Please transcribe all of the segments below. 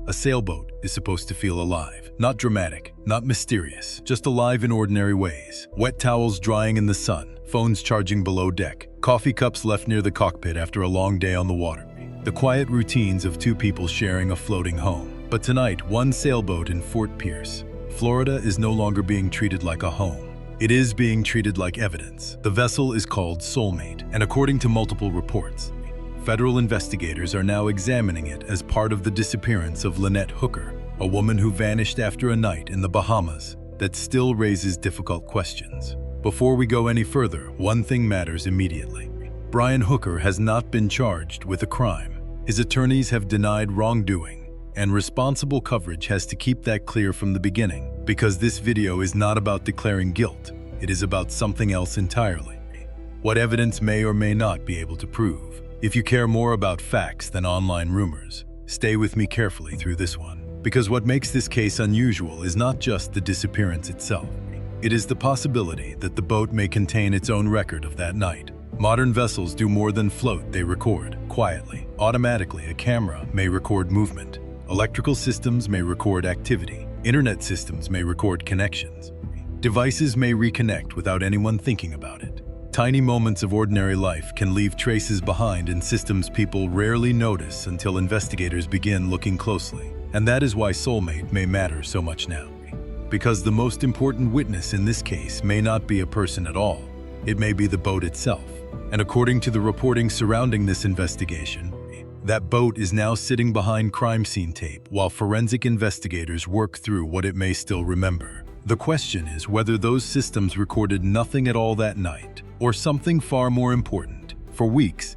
A sailboat is supposed to feel alive. Not dramatic, not mysterious, just alive in ordinary ways. Wet towels drying in the sun, phones charging below deck, coffee cups left near the cockpit after a long day on the water. The quiet routines of two people sharing a floating home. But tonight, one sailboat in Fort Pierce, Florida is no longer being treated like a home. It is being treated like evidence. The vessel is called Soulmate, and according to multiple reports, federal investigators are now examining it as part of the disappearance of Lynette Hooker, a woman who vanished after a night in the Bahamas that still raises difficult questions. Before we go any further, one thing matters immediately. Brian Hooker has not been charged with a crime. His attorneys have denied wrongdoing, and responsible coverage has to keep that clear from the beginning, because this video is not about declaring guilt. It is about something else entirely. What evidence may or may not be able to prove. If you care more about facts than online rumors, stay with me carefully through this one. Because what makes this case unusual is not just the disappearance itself. It is the possibility that the boat may contain its own record of that night. Modern vessels do more than float, they record, quietly. Automatically, a camera may record movement. Electrical systems may record activity. Internet systems may record connections. Devices may reconnect without anyone thinking about it. Tiny moments of ordinary life can leave traces behind in systems people rarely notice until investigators begin looking closely. And that is why Soulmate may matter so much now. Because the most important witness in this case may not be a person at all. It may be the boat itself. And according to the reporting surrounding this investigation, that boat is now sitting behind crime scene tape while forensic investigators work through what it may still remember. The question is whether those systems recorded nothing at all that night, or something far more important. For weeks,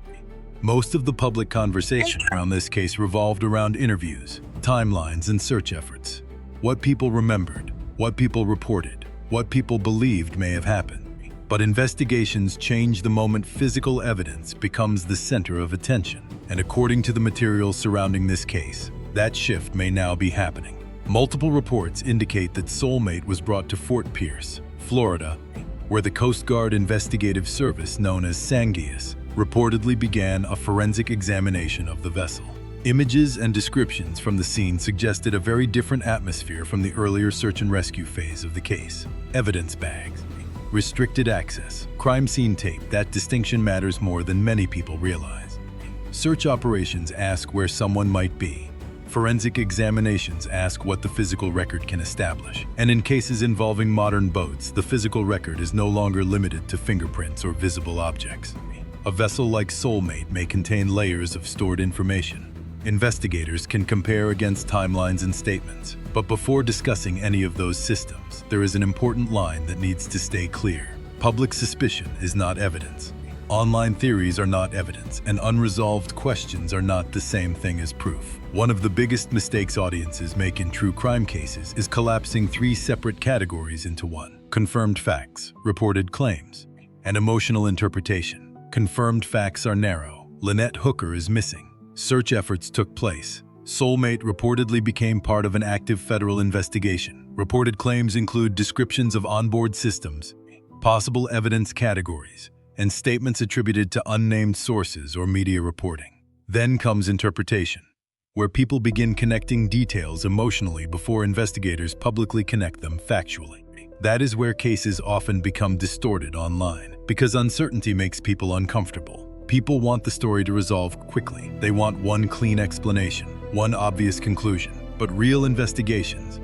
most of the public conversation around this case revolved around interviews, timelines, and search efforts. What people remembered, what people reported, what people believed may have happened. But investigations change the moment physical evidence becomes the center of attention. And according to the materials surrounding this case, that shift may now be happening. Multiple reports indicate that Soulmate was brought to Fort Pierce, Florida, where the Coast Guard Investigative Service, known as SANGIAS, reportedly began a forensic examination of the vessel. Images and descriptions from the scene suggested a very different atmosphere from the earlier search and rescue phase of the case. Evidence bags, restricted access, crime scene tape. That distinction matters more than many people realize. Search operations ask where someone might be. Forensic examinations ask what the physical record can establish. And in cases involving modern boats, the physical record is no longer limited to fingerprints or visible objects. A vessel like Soulmate may contain layers of stored information. Investigators can compare against timelines and statements. But before discussing any of those systems, there is an important line that needs to stay clear. Public suspicion is not evidence. Online theories are not evidence, and unresolved questions are not the same thing as proof. One of the biggest mistakes audiences make in true crime cases is collapsing three separate categories into one. Confirmed facts, reported claims, and emotional interpretation. Confirmed facts are narrow. Lynette Hooker is missing. Search efforts took place. Soulmate reportedly became part of an active federal investigation. Reported claims include descriptions of onboard systems, possible evidence categories, and statements attributed to unnamed sources or media reporting. Then comes interpretation, where people begin connecting details emotionally before investigators publicly connect them factually. That is where cases often become distorted online, because uncertainty makes people uncomfortable. People want the story to resolve quickly. They want one clean explanation, one obvious conclusion. But real investigations,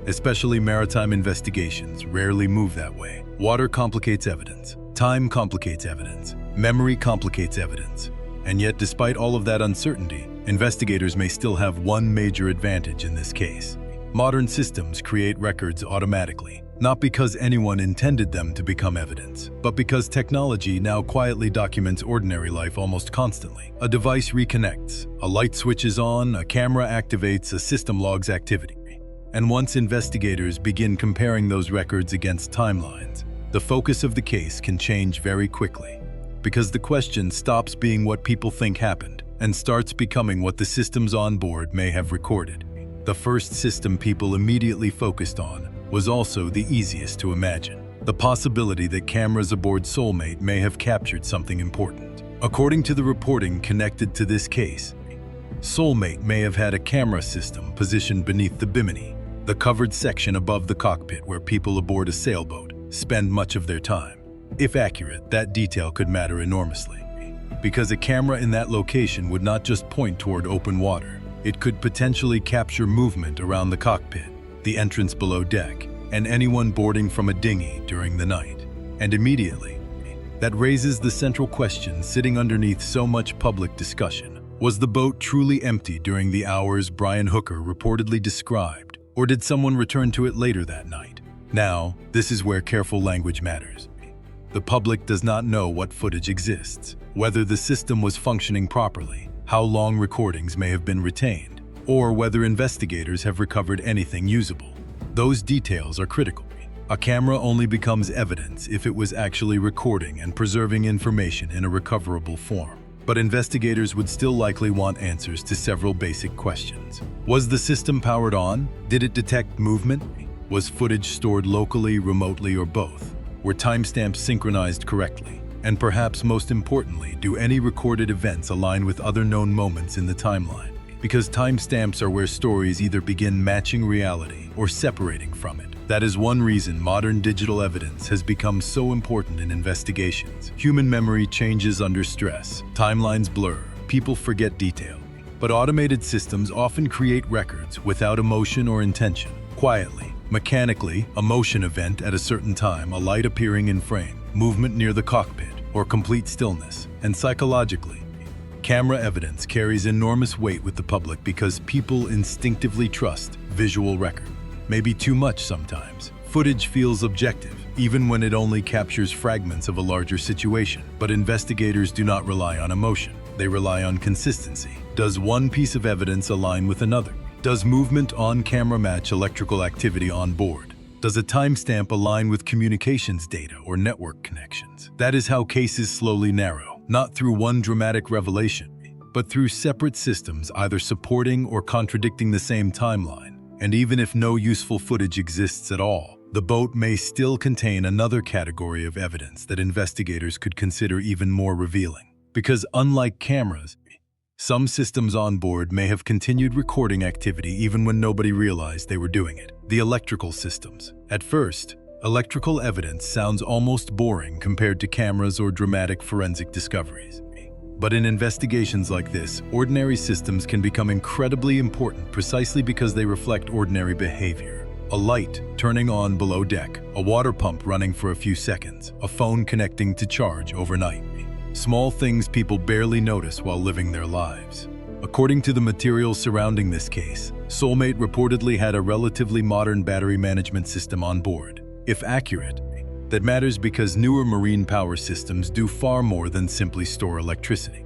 especially maritime investigations, rarely move that way. Water complicates evidence. Time complicates evidence. Memory complicates evidence. And yet, despite all of that uncertainty, investigators may still have one major advantage in this case. Modern systems create records automatically, not because anyone intended them to become evidence, but because technology now quietly documents ordinary life almost constantly. A device reconnects, a light switches on, a camera activates, a system logs activity. And once investigators begin comparing those records against timelines, the focus of the case can change very quickly, because the question stops being what people think happened and starts becoming what the systems on board may have recorded. The first system people immediately focused on was also the easiest to imagine: the possibility that cameras aboard Soulmate may have captured something important. According to the reporting connected to this case, Soulmate may have had a camera system positioned beneath the bimini, the covered section above the cockpit where people aboard a sailboat spend much of their time. If accurate, that detail could matter enormously, because a camera in that location would not just point toward open water. It could potentially capture movement around the cockpit, the entrance below deck, and anyone boarding from a dinghy during the night. And immediately, that raises the central question sitting underneath so much public discussion. Was the boat truly empty during the hours Brian Hooker reportedly described, or did someone return to it later that night? Now, this is where careful language matters. The public does not know what footage exists, whether the system was functioning properly, how long recordings may have been retained, or whether investigators have recovered anything usable. Those details are critical. A camera only becomes evidence if it was actually recording and preserving information in a recoverable form. But investigators would still likely want answers to several basic questions. Was the system powered on? Did it detect movement? Was footage stored locally, remotely, or both? Were timestamps synchronized correctly? And perhaps most importantly, do any recorded events align with other known moments in the timeline? Because timestamps are where stories either begin matching reality or separating from it. That is one reason modern digital evidence has become so important in investigations. Human memory changes under stress, timelines blur, people forget detail. But automated systems often create records without emotion or intention, quietly, mechanically, a motion event at a certain time, a light appearing in frame, movement near the cockpit, or complete stillness. And psychologically, camera evidence carries enormous weight with the public because people instinctively trust visual record. Maybe too much sometimes. Footage feels objective, even when it only captures fragments of a larger situation. But investigators do not rely on emotion. They rely on consistency. Does one piece of evidence align with another? Does movement on camera match electrical activity on board? Does a timestamp align with communications data or network connections? That is how cases slowly narrow, not through one dramatic revelation, but through separate systems either supporting or contradicting the same timeline. And even if no useful footage exists at all, the boat may still contain another category of evidence that investigators could consider even more revealing. Because unlike cameras, some systems on board may have continued recording activity even when nobody realized they were doing it. The electrical systems. At first, electrical evidence sounds almost boring compared to cameras or dramatic forensic discoveries. But in investigations like this, ordinary systems can become incredibly important precisely because they reflect ordinary behavior. A light turning on below deck, a water pump running for a few seconds, a phone connecting to charge overnight. Small things people barely notice while living their lives. According to the materials surrounding this case, Soulmate reportedly had a relatively modern battery management system on board. If accurate, that matters because newer marine power systems do far more than simply store electricity.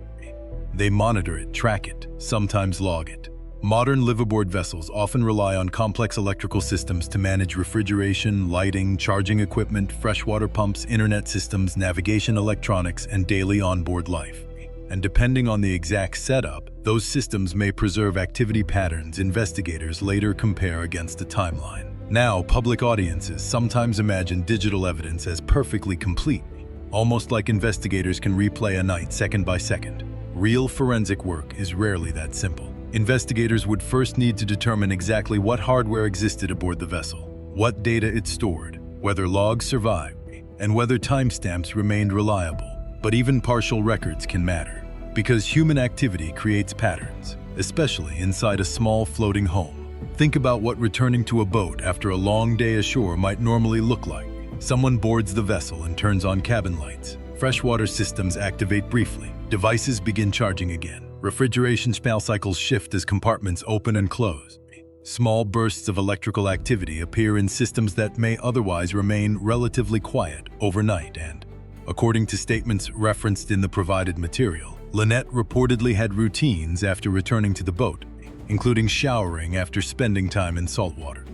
They monitor it, track it, sometimes log it. Modern liveaboard vessels often rely on complex electrical systems to manage refrigeration, lighting, charging equipment, freshwater pumps, internet systems, navigation electronics, and daily onboard life. And depending on the exact setup, those systems may preserve activity patterns investigators later compare against a timeline. Now, public audiences sometimes imagine digital evidence as perfectly complete, almost like investigators can replay a night second by second. Real forensic work is rarely that simple. Investigators would first need to determine exactly what hardware existed aboard the vessel, what data it stored, whether logs survived, and whether timestamps remained reliable. But even partial records can matter, because human activity creates patterns, especially inside a small floating home. Think about what returning to a boat after a long day ashore might normally look like. Someone boards the vessel and turns on cabin lights. Freshwater systems activate briefly. Devices begin charging again. Refrigeration cycles shift as compartments open and close. Small bursts of electrical activity appear in systems that may otherwise remain relatively quiet overnight and, according to statements referenced in the provided material, Lynette reportedly had routines after returning to the boat, including showering after spending time in saltwater.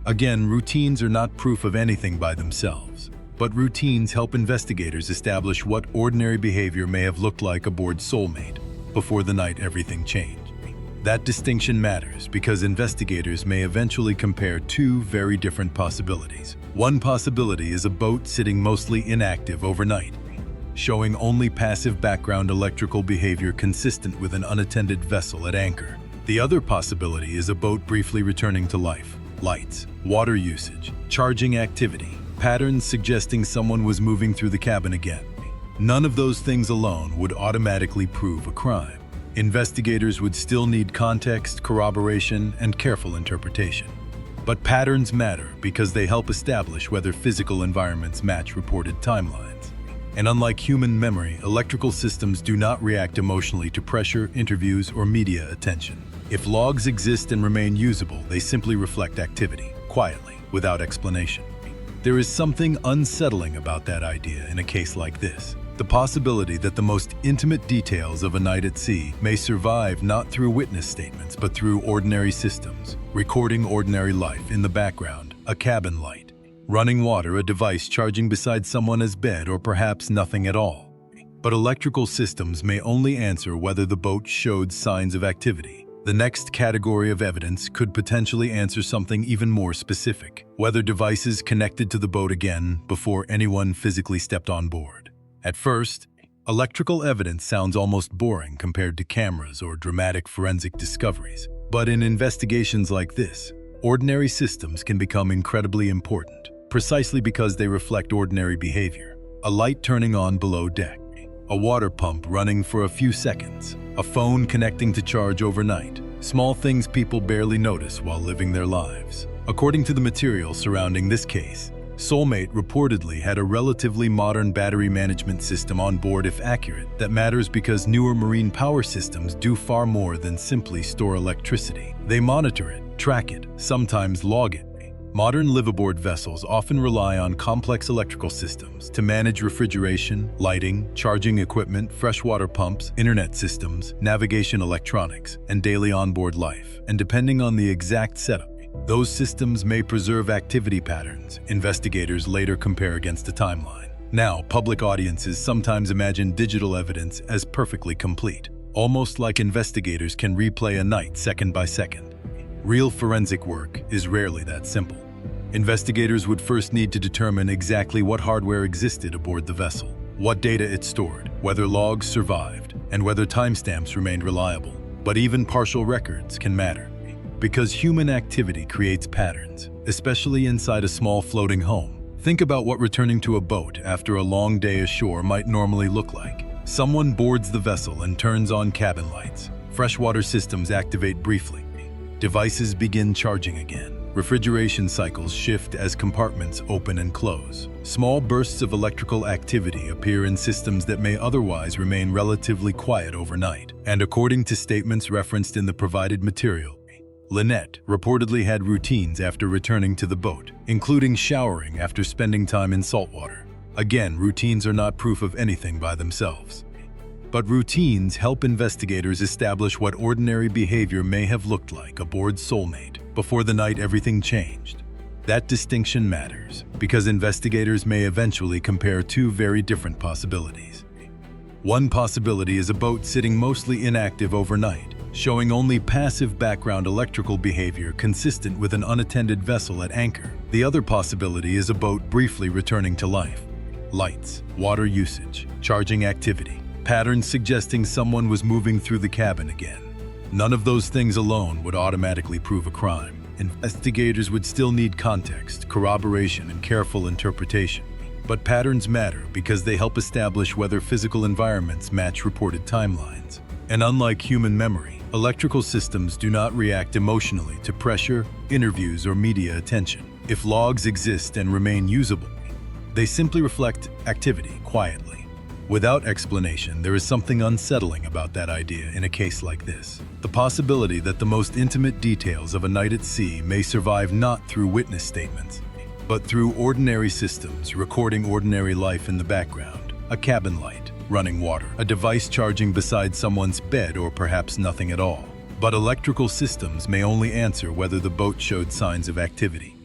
Again, routines are not proof of anything by themselves, but routines help investigators establish what ordinary behavior may have looked like aboard Soulmate before the night everything changed. That distinction matters because investigators may eventually compare two very different possibilities. One possibility is a boat sitting mostly inactive overnight, showing only passive background electrical behavior consistent with an unattended vessel at anchor. The other possibility is a boat briefly returning to life. Lights, water usage, charging activity, patterns suggesting someone was moving through the cabin again. None of those things alone would automatically prove a crime. Investigators would still need context, corroboration, and careful interpretation. But patterns matter because they help establish whether physical environments match reported timelines. And unlike human memory, electrical systems do not react emotionally to pressure, interviews, or media attention. If logs exist and remain usable, they simply reflect activity, quietly, without explanation. There is something unsettling about that idea in a case like this. The possibility that the most intimate details of a night at sea may survive not through witness statements but through ordinary systems, recording ordinary life in the background, a cabin light, running water, a device charging beside someone's bed, or perhaps nothing at all. But electrical systems may only answer whether the boat showed signs of activity. The next category of evidence could potentially answer something even more specific, whether devices connected to the boat again before anyone physically stepped on board. At first, electrical evidence sounds almost boring compared to cameras or dramatic forensic discoveries. But in investigations like this, ordinary systems can become incredibly important, precisely because they reflect ordinary behavior. A light turning on below deck, a water pump running for a few seconds, a phone connecting to charge overnight, small things people barely notice while living their lives. According to the material surrounding this case, Soulmate reportedly had a relatively modern battery management system on board. If accurate, that matters because newer marine power systems do far more than simply store electricity. They monitor it, track it, sometimes log it. Modern liveaboard vessels often rely on complex electrical systems to manage refrigeration, lighting, charging equipment, freshwater pumps, internet systems, navigation electronics, and daily onboard life. And depending on the exact setup, those systems may preserve activity patterns investigators later compare against a timeline. Now, public audiences sometimes imagine digital evidence as perfectly complete, almost like investigators can replay a night second by second. Real forensic work is rarely that simple. Investigators would first need to determine exactly what hardware existed aboard the vessel, what data it stored, whether logs survived, and whether timestamps remained reliable. But even partial records can matter, because human activity creates patterns, especially inside a small floating home. Think about what returning to a boat after a long day ashore might normally look like. Someone boards the vessel and turns on cabin lights. Freshwater systems activate briefly. Devices begin charging again. Refrigeration cycles shift as compartments open and close. Small bursts of electrical activity appear in systems that may otherwise remain relatively quiet overnight. And according to statements referenced in the provided material, Lynette reportedly had routines after returning to the boat, including showering after spending time in saltwater. Again, routines are not proof of anything by themselves. But routines help investigators establish what ordinary behavior may have looked like aboard Soulmate before the night everything changed. That distinction matters because investigators may eventually compare two very different possibilities. One possibility is a boat sitting mostly inactive overnight, showing only passive background electrical behavior consistent with an unattended vessel at anchor. The other possibility is a boat briefly returning to life. Lights, water usage, charging activity, patterns suggesting someone was moving through the cabin again. None of those things alone would automatically prove a crime. Investigators would still need context, corroboration, and careful interpretation. But patterns matter because they help establish whether physical environments match reported timelines. And unlike human memory, electrical systems do not react emotionally to pressure, interviews, or media attention. If logs exist and remain usable, they simply reflect activity quietly. Without explanation, there is something unsettling about that idea in a case like this. The possibility that the most intimate details of a night at sea may survive not through witness statements, but through ordinary systems recording ordinary life in the background, a cabin light, running water, a device charging beside someone's bed, or perhaps nothing at all. But electrical systems may only answer whether the boat showed signs of activity.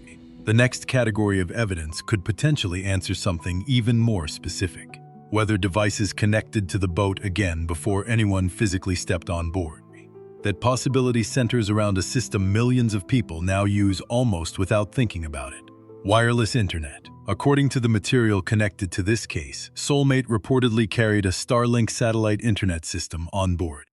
The next category of evidence could potentially answer something even more specific, whether devices connected to the boat again before anyone physically stepped on board. That possibility centers around a system millions of people now use almost without thinking about it. Wireless internet. According to the material connected to this case, Soulmate reportedly carried a Starlink satellite internet system on board.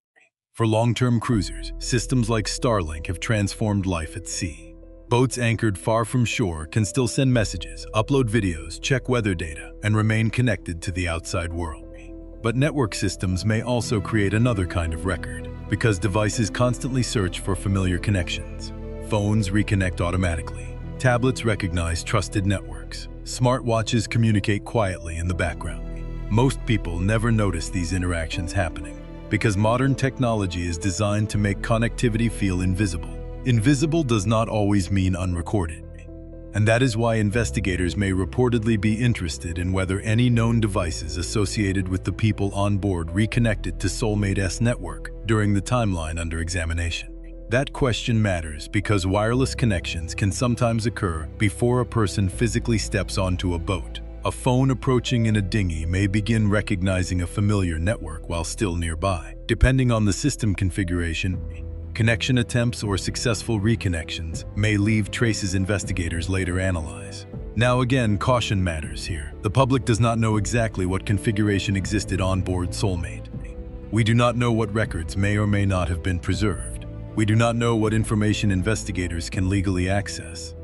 For long-term cruisers, systems like Starlink have transformed life at sea. Boats anchored far from shore can still send messages, upload videos, check weather data, and remain connected to the outside world. But network systems may also create another kind of record, because devices constantly search for familiar connections. Phones reconnect automatically. Tablets recognize trusted networks. Smartwatches communicate quietly in the background. Most people never notice these interactions happening, because modern technology is designed to make connectivity feel invisible. Invisible does not always mean unrecorded. And that is why investigators may reportedly be interested in whether any known devices associated with the people on board reconnected to Soulmate's network during the timeline under examination. That question matters because wireless connections can sometimes occur before a person physically steps onto a boat. A phone approaching in a dinghy may begin recognizing a familiar network while still nearby. Depending on the system configuration, connection attempts or successful reconnections may leave traces investigators later analyze. Now again, caution matters here. The public does not know exactly what configuration existed on board Soulmate. We do not know what records may or may not have been preserved. We do not know what information investigators can legally access,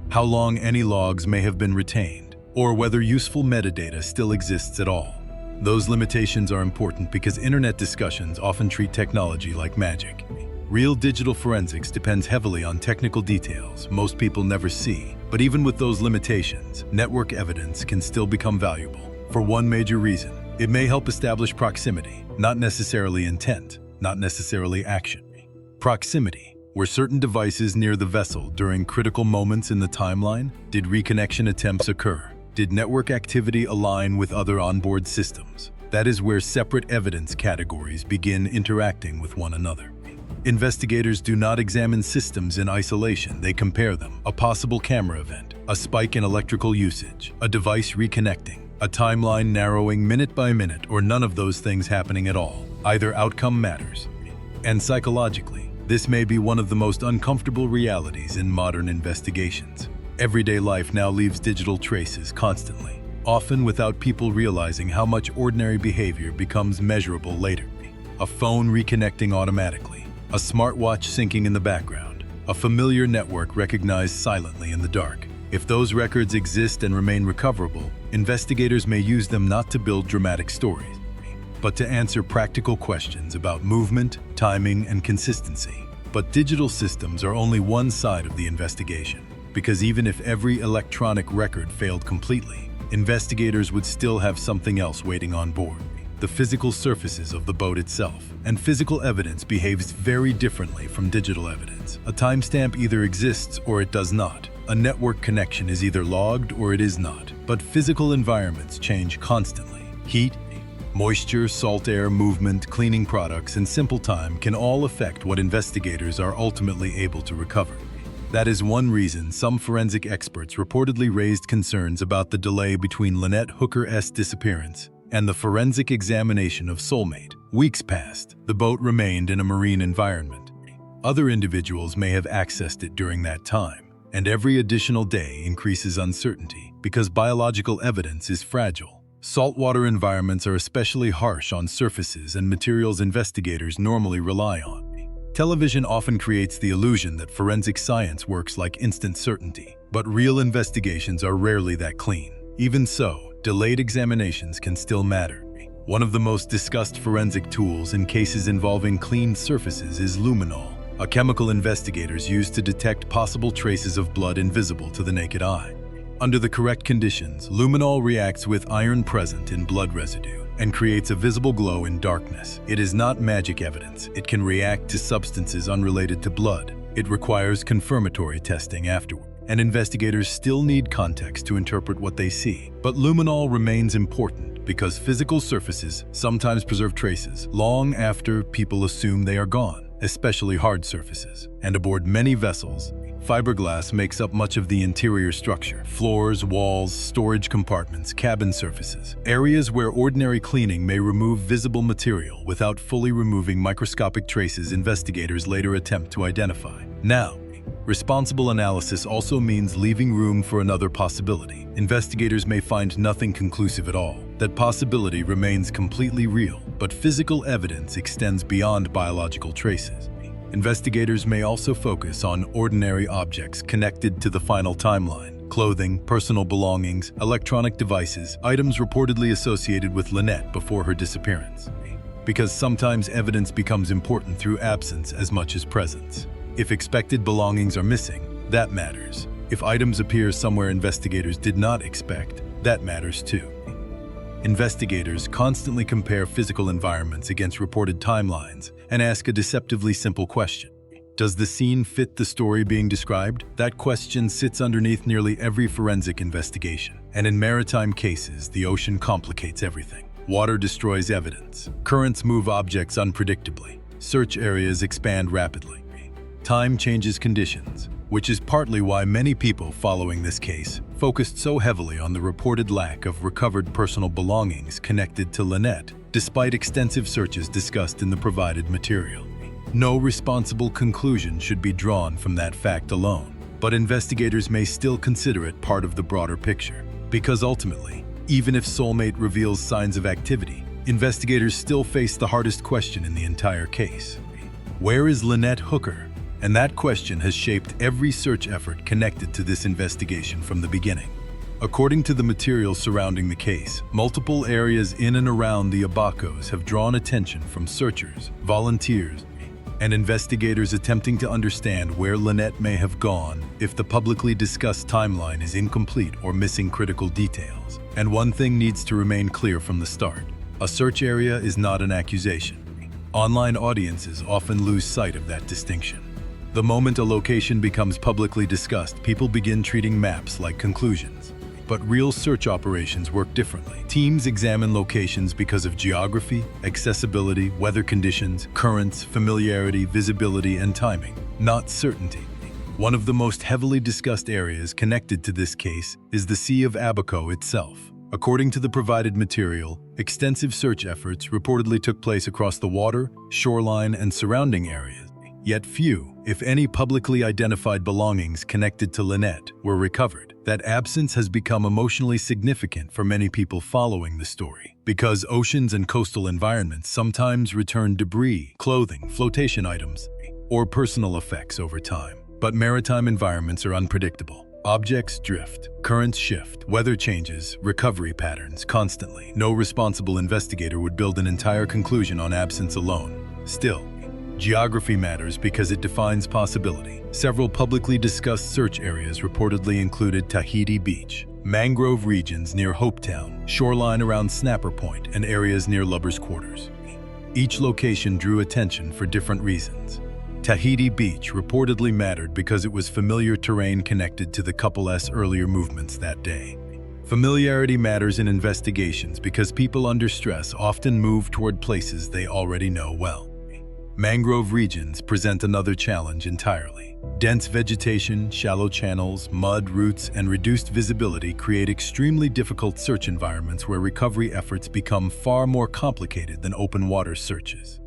how long any logs may have been retained, or whether useful metadata still exists at all. Those limitations are important because internet discussions often treat technology like magic. Real digital forensics depends heavily on technical details most people never see. But even with those limitations, network evidence can still become valuable. For one major reason, it may help establish proximity, not necessarily intent, not necessarily action. Proximity. Were certain devices near the vessel during critical moments in the timeline? Did reconnection attempts occur? Did network activity align with other onboard systems? That is where separate evidence categories begin interacting with one another. Investigators do not examine systems in isolation, they compare them. A possible camera event, a spike in electrical usage, a device reconnecting, a timeline narrowing minute by minute, or none of those things happening at all. Either outcome matters. And psychologically, this may be one of the most uncomfortable realities in modern investigations. Everyday life now leaves digital traces constantly, often without people realizing how much ordinary behavior becomes measurable later. A phone reconnecting automatically, a smartwatch syncing in the background, a familiar network recognized silently in the dark. If those records exist and remain recoverable, investigators may use them not to build dramatic stories, but to answer practical questions about movement, timing, and consistency. But digital systems are only one side of the investigation, because even if every electronic record failed completely, investigators would still have something else waiting on board: the physical surfaces of the boat itself. And physical evidence behaves very differently from digital evidence. A timestamp either exists or it does not. A network connection is either logged or it is not. But physical environments change constantly. Heat, moisture, salt air, movement, cleaning products, and simple time can all affect what investigators are ultimately able to recover. That is one reason some forensic experts reportedly raised concerns about the delay between Lynette Hooker's disappearance and the forensic examination of Soulmate. Weeks passed. The boat remained in a marine environment. Other individuals may have accessed it during that time, and every additional day increases uncertainty because biological evidence is fragile. Saltwater environments are especially harsh on surfaces and materials investigators normally rely on. Television often creates the illusion that forensic science works like instant certainty, but real investigations are rarely that clean. Even so, delayed examinations can still matter. One of the most discussed forensic tools in cases involving cleaned surfaces is luminol, a chemical investigators use to detect possible traces of blood invisible to the naked eye. Under the correct conditions, luminol reacts with iron present in blood residue and creates a visible glow in darkness. It is not magic evidence. It can react to substances unrelated to blood. It requires confirmatory testing afterward, and investigators still need context to interpret what they see. But luminol remains important because physical surfaces sometimes preserve traces long after people assume they are gone, especially hard surfaces. And aboard many vessels, fiberglass makes up much of the interior structure: floors, walls, storage compartments, cabin surfaces. Areas where ordinary cleaning may remove visible material without fully removing microscopic traces investigators later attempt to identify. Now, Responsible analysis also means leaving room for another possibility. Investigators may find nothing conclusive at all. That possibility remains completely real, but physical evidence extends beyond biological traces. Investigators may also focus on ordinary objects connected to the final timeline: clothing, personal belongings, electronic devices, items reportedly associated with Lynette before her disappearance. Because sometimes evidence becomes important through absence as much as presence. If expected belongings are missing, that matters. If items appear somewhere investigators did not expect, that matters too. Investigators constantly compare physical environments against reported timelines and ask a deceptively simple question. Does the scene fit the story being described? That question sits underneath nearly every forensic investigation. And in maritime cases, the ocean complicates everything. Water destroys evidence. Currents move objects unpredictably. Search areas expand rapidly. Time changes conditions, which is partly why many people following this case focused so heavily on the reported lack of recovered personal belongings connected to Lynette, despite extensive searches discussed in the provided material. No responsible conclusion should be drawn from that fact alone, but investigators may still consider it part of the broader picture. Because ultimately, even if Soulmate reveals signs of activity, investigators still face the hardest question in the entire case. Where is Lynette Hooker? And that question has shaped every search effort connected to this investigation from the beginning. According to the material surrounding the case, multiple areas in and around the Abacos have drawn attention from searchers, volunteers, and investigators attempting to understand where Lynette may have gone if the publicly discussed timeline is incomplete or missing critical details. And one thing needs to remain clear from the start: a search area is not an accusation. Online audiences often lose sight of that distinction. The moment a location becomes publicly discussed, people begin treating maps like conclusions. But real search operations work differently. Teams examine locations because of geography, accessibility, weather conditions, currents, familiarity, visibility, and timing, not certainty. One of the most heavily discussed areas connected to this case is the Sea of Abaco itself. According to the provided material, extensive search efforts reportedly took place across the water, shoreline, and surrounding areas. Yet few, if any, publicly identified belongings connected to Lynette were recovered. That absence has become emotionally significant for many people following the story, because oceans and coastal environments sometimes return debris, clothing, flotation items, or personal effects over time. But maritime environments are unpredictable. Objects drift, currents shift, weather changes, recovery patterns constantly. No responsible investigator would build an entire conclusion on absence alone. Still, geography matters because it defines possibility. Several publicly discussed search areas reportedly included Tahiti Beach, mangrove regions near Hopetown, shoreline around Snapper Point, and areas near Lubbers Quarters. Each location drew attention for different reasons. Tahiti Beach reportedly mattered because it was familiar terrain connected to the couple's earlier movements that day. Familiarity matters in investigations because people under stress often move toward places they already know well. Mangrove regions present another challenge entirely. Dense vegetation, shallow channels, mud, roots, and reduced visibility create extremely difficult search environments where recovery efforts become far more complicated than open water searches.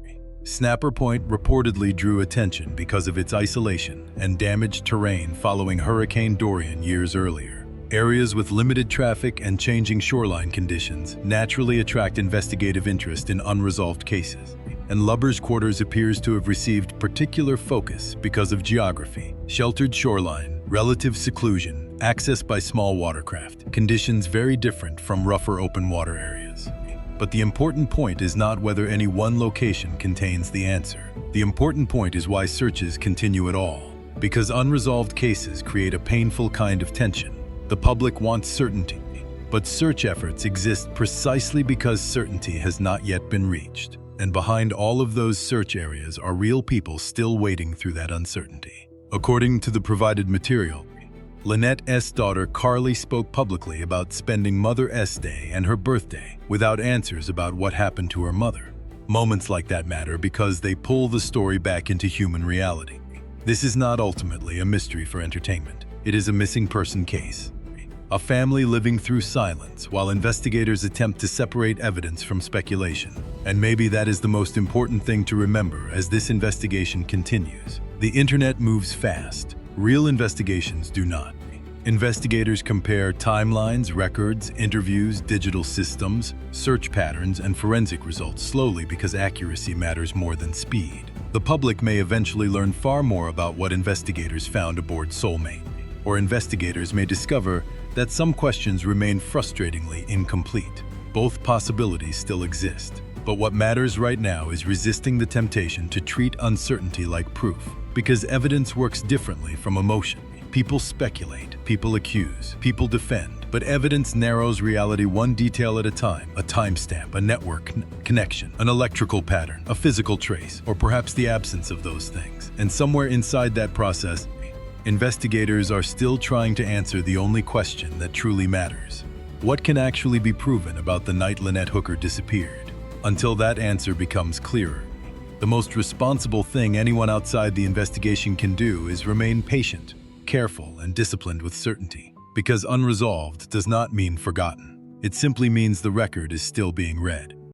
Snapper Point reportedly drew attention because of its isolation and damaged terrain following Hurricane Dorian years earlier. Areas with limited traffic and changing shoreline conditions naturally attract investigative interest in unresolved cases. And Lubbers Quarters appears to have received particular focus because of geography, sheltered shoreline, relative seclusion, access by small watercraft, conditions very different from rougher open water areas. But the important point is not whether any one location contains the answer. The important point is why searches continue at all. Because unresolved cases create a painful kind of tension. The public wants certainty, but search efforts exist precisely because certainty has not yet been reached. And behind all of those search areas are real people still waiting through that uncertainty. According to the provided material, Lynette's daughter Carly spoke publicly about spending Mother's Day and her birthday without answers about what happened to her mother. Moments like that matter because they pull the story back into human reality. This is not ultimately a mystery for entertainment. It is a missing person case. A family living through silence while investigators attempt to separate evidence from speculation. And maybe that is the most important thing to remember as this investigation continues. The internet moves fast. Real investigations do not. Investigators compare timelines, records, interviews, digital systems, search patterns, and forensic results slowly because accuracy matters more than speed. The public may eventually learn far more about what investigators found aboard Soulmate, or investigators may discover that some questions remain frustratingly incomplete. Both possibilities still exist, but what matters right now is resisting the temptation to treat uncertainty like proof, because evidence works differently from emotion. People speculate, people accuse, people defend, but evidence narrows reality one detail at a time: a timestamp, a network connection, an electrical pattern, a physical trace, or perhaps the absence of those things. And somewhere inside that process, investigators are still trying to answer the only question that truly matters: what can actually be proven about the night Lynette Hooker disappeared? Until that answer becomes clearer, the most responsible thing anyone outside the investigation can do is remain patient, careful, and disciplined with certainty. Because unresolved does not mean forgotten. It simply means the record is still being read.